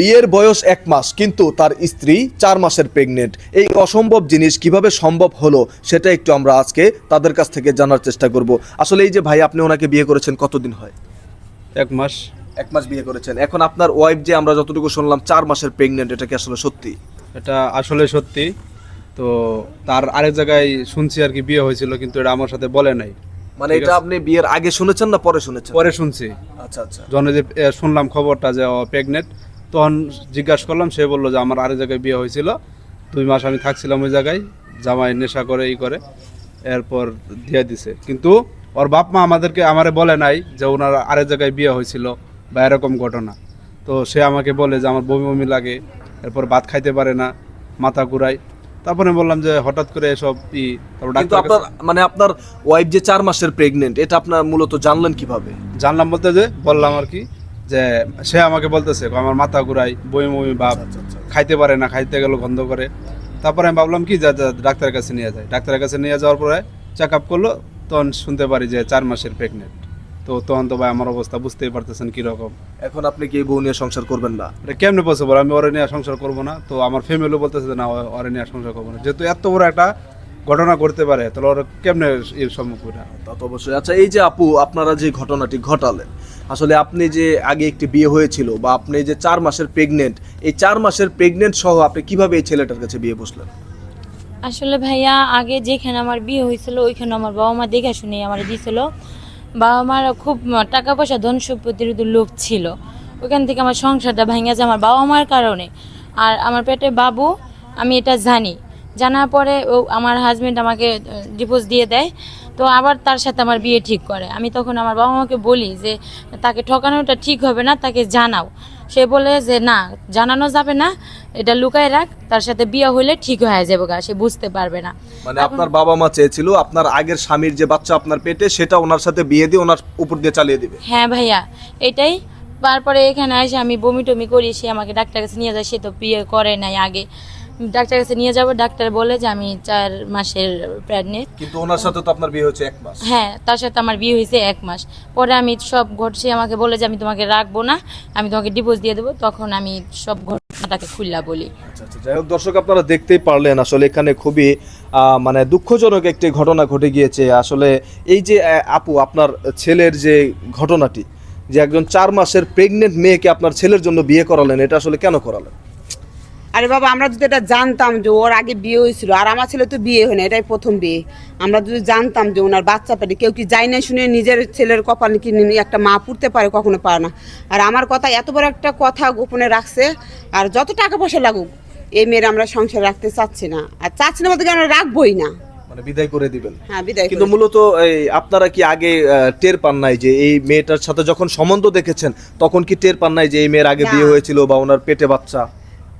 বিয়ের বয়স 1 মাস কিন্তু তার স্ত্রী 4 মাসের প্রেগনেন্ট। এই অসম্ভব জিনিস কিভাবে সম্ভব হলো সেটা একটু আমরা আজকে তাদের কাছ থেকে জানার চেষ্টা করব। আসলে এই যে ভাই, আপনি ওনাকে বিয়ে করেছেন কতদিন হয়? 1 মাস। 1 মাস বিয়ে করেছেন। এখন আপনার ওয়াইফ যে আমরা যতটুকু শুনলাম 4 মাসের প্রেগনেন্ট, এটা কি আসলে সত্যি? এটা আসলে সত্যি। তো তার আরেক জায়গায় শুনছি আর কি বিয়ে হয়েছিল, কিন্তু এটা আমার সাথে বলে নাই। মানে এটা আপনি বিয়ের আগে শুনেছেন না পরে শুনেছেন? পরে শুনছি। আচ্ছা আচ্ছা। যখন যে শুনলাম খবরটা যে ও প্রেগনেন্ট, তখন জিজ্ঞাসা করলাম, সে বললো যে আমার আরেক জায়গায় বিয়ে হয়েছিল, 2 মাস আমি থাকছিলাম ওই জায়গায়, জামাই নেশা করে করে এরপর দিয়ে দিছে। কিন্তু ওর বাপ মা আমারে বলে নাই যে ওনার আরেক জায়গায় বিয়ে হয়েছিল বা এরকম ঘটনা। তো সে আমাকে বলে যে আমার বমি বমি লাগে, এরপর ভাত খাইতে পারে না, মাথা ঘুরায়। তারপরে বললাম যে হঠাৎ করে এসব তারপর কিন্তু ডাক্তার আপনার মানে আপনার ওয়াইফ যে 4 মাসের প্রেগনেন্ট, এটা আপনার মূলত জানলেন কিভাবে? জানলাম বলতে যে বললাম আর কি, যে সে আমাকে বলতেছে আমার মাথা ঘুরাই, বমি বমি ভাব, খাইতে পারে না, খাইতে গেল গন্ধ করে। তারপরে আমি ভাবলাম কি যে ডাক্তারের কাছে নিয়ে যায়। ডাক্তারের কাছে নিয়ে যাওয়ার পরে চেক আপ করলো, তখন শুনতে পারি যে 4 মাসের প্রেগনেন্ট। তো তখন তো ভাই আমার অবস্থা বুঝতেই পারতেছেন কিরকম। এখন আপনি কি এই বউ নিয়ে সংসার করবেন না? এটা কেমনে পসিবল? আমি ওরে নিয়ে সংসার করবো না? তো আমার ফ্যামিলিও বলতেছে যে না, ওরে নিয়ে সংসার করবো না। যেহেতু এত বড় একটা ঘটনা ঘটতে পারে, তাহলে ওরা কেমনে এর সম্মুখীন? তা তো অবশ্যই। আচ্ছা, এই যে আপু আপনারা যে ঘটনাটি ঘটালেন, আসলে আপনি যে আগে একটি বিয়ে হয়েছিল বা আপনি যে 4 মাসের প্রেগনেন্ট, এই 4 মাসের প্রেগনেন্ট সহ আপনি কিভাবে এই ছেলেটার কাছে বিয়ে বসলেন? আসলে ভাইয়া, আগে যেখানে আমার বিয়ে হয়েছিল ওইখানে আমার বাবা মা দেখে শুনে আমার দিয়েছিল। বাবা মার খুব টাকা পয়সা ধন সম্পত্তির লোভ ছিল। ওইখান থেকে আমার সংসারটা ভেঙে যায় আমার বাবা মার কারণে। আর আমার পেটে বাবু, আমি এটা জানি। জানার পরে আমার হাজবেন্ড আমাকে ডিভোর্স দিয়ে দেয়। তো আবার তার সাথে আমার বিয়ে ঠিক করে। আমি তখন আমার বাবা মাকে বলি যে তাকে ঠকানোটা ঠিক হবে না, তাকে জানাও। সে বলে যে না, জানানো যাবে না, এটা লুকায় রাখ, তার সাথে বিয়ে হলে ঠিক হয়ে যাবে গা, সে বুঝতে পারবে না। মানে আপনার বাবা মা চেয়েছিল আপনার আগের স্বামীর যে বাচ্চা আপনার পেটে, সেটা ওনার সাথে বিয়ে দিয়ে ওনার উপর দিয়ে চালিয়ে দিবে? হ্যাঁ ভাইয়া, এটাই। তারপরে এখানে এসে আমি বমি টমি করি, সে আমাকে ডাক্তার কাছে নিয়ে যায়। সে তো বিয়ে করে নাই আগে। ডাক্তার কাছে নিয়ে যাব, ডাক্তার বলে যে আমি 4 মাসের প্রেগনেন্ট। কিন্তু ওনার সাথে তো আপনার বিয়ে হয়েছে 1 মাস। হ্যাঁ, তার সাথে আমার বিয়ে হয়েছে 1 মাস। পরে আমি সব ঘটছে, আমাকে বলে যে আমি তোমাকে রাখবো না, আমি তোমাকে ডিভোর্স দিয়ে দেবো। তখন আমি সব ঘটনাটাকে খুললা বলি। আচ্ছা আচ্ছা। যাই হোক দর্শক, আপনারা দেখতেই পারলেন আসলে এখানে খুবই মানে দুঃখজনক একটি ঘটনা ঘটে গিয়েছে। আসলে এই যে আপু, আপনার ছেলের যে ঘটনাটি, যে একজন 4 মাসের প্রেগনেন্ট মেয়েকে আপনার ছেলের জন্য বিয়ে করালেন, এটা আসলে কেন করালেন? আরে বাবা, আমরা যদি এটা জানতাম যে ওর আগে বিয়ে হয়েছিল, আর আমার ছেলে তো বিয়ে হয় না, এটাই প্রথম বিয়ে। আমরা যদি জানতাম যে ওনার বাচ্চা পেটে, কেউ কি যাই না শুনে নিজের ছেলের কপাল কি একটা মা পুড়তে পারে? কখনো পারে না। আর আমার কথা, এত বড় একটা কথা গোপনে রাখছে। আর যত টাকা পয়সা লাগুক, এই মেয়ের আমরা সংসার রাখতে চাচ্ছি না। আর চাচ্ছি না বলতে কি, আমরা রাখবোই না। মানে বিদায় করে দিবেন? হ্যাঁ, বিদায়। কিন্তু মূলত এই আপনারা কি আগে টের পান নাই যে এই মেয়েটার সাথে যখন সম্বন্ধ দেখেছেন, তখন কি টের পান নাই যে এই মেয়ের আগে না। বিয়ে হয়েছিল বা ওনার পেটে বাচ্চা?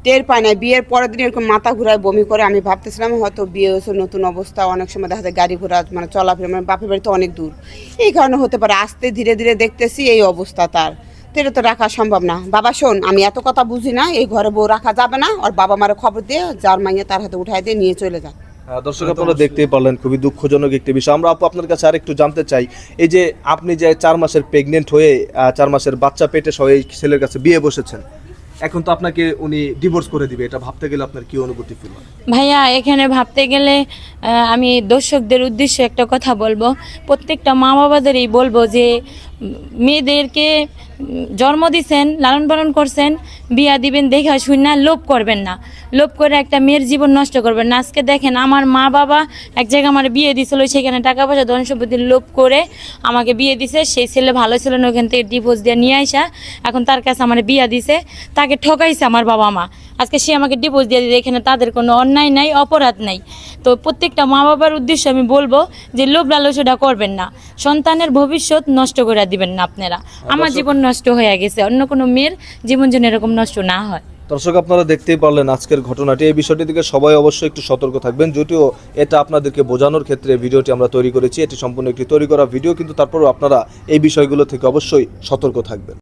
টের পায় না। বিয়ের পরের দিন এরকম মাথা ঘুরায়, বমি করে। আমি ভাবতেছিলাম হয়তো বিয়ে হয়েছে, নতুন অবস্থা, অনেক সময় দেখা যায় গাড়ি ঘোড়া মানে চলাফেরা, মানে বাপের বাড়ি তো অনেক দূর, এই কারণে হতে পারে। আস্তে ধীরে ধীরে দেখতেছি এই অবস্থা তার। তো এটা তো রাখা সম্ভব না। বাবা শোন, আমি এত কথা বুঝি না, এই ঘরে বউ রাখা যাবে না। আর বাবা মারে খবর দিয়ে যার মাইয়া তার হাতে উঠাই দিয়ে নিয়ে চলে যান। দর্শক, আপনারা দেখতেই পারলেন খুবই দুঃখজনক একটি বিষয়। আমরা আপু আপনার কাছে আরেকটু জানতে চাই, এই যে আপনি যে 4 মাসের প্রেগনেন্ট হয়ে 4 মাসের বাচ্চা পেটে সহ এই ছেলের কাছে বিয়ে বসেছেন, এখন তো আপনাকে উনি ডিভোর্স করে দিবে, এটা ভাবতে গেলে আপনার কি অনুভূতি ফিল হয়? ভাইয়া, এখানে ভাবতে গেলে আমি দর্শকদের উদ্দেশ্যে একটা কথা বলবো। প্রত্যেকটা মা বাবাদেরই বলবো যে মেয়েদেরকে জন্ম দিছেন, লালন পালন করছেন, বিয়া দিবেন দেখা শুন না, লোভ করবেন না। লোভ করে একটা মেয়ের জীবন নষ্ট করবেন না। আজকে দেখেন, আমার মা বাবা এক জায়গায় আমার বিয়ে দিছিল, সেখানে টাকা পয়সা ধন সম্পত্তির লোভ করে আমাকে বিয়ে দিছে। সেই ছেলে ভালো ছিল না, ওখান থেকে ডিভোর্স দিয়ে নিয়ে আসা এখন তার কাছে আমার বিয়া দিছে। তাকে ঠকাইছে আমার বাবা মা। আজকে সে আমাকে ডিভোর্স দিয়ে দিয়েছে। এখানে তাদের কোনো অন্যায় নাই, অপরাধ নাই। তো প্রত্যেকটা মা বাবার উদ্দেশ্যে আমি বলবো যে লোভ লালসা করবেন না, সন্তানের ভবিষ্যৎ নষ্ট করে দিবেন না আপনারা। আমার জীবন নষ্ট হয়ে গেছে, অন্য কোনো মেয়ের জীবন যেন এরকম নষ্ট না হয়। দর্শক, আপনারা দেখতেই পারলেন আজকের ঘটনাটি। এই বিষয়টি থেকে সবাই অবশ্যই একটু সতর্ক থাকবেন। যদিও এটা আপনাদেরকে বোঝানোর ক্ষেত্রে ভিডিওটি আমরা তৈরি করেছি, এটি সম্পূর্ণ একটি তৈরি করা ভিডিও, কিন্তু তারপরেও আপনারা এই বিষয়গুলো থেকে অবশ্যই সতর্ক থাকবেন।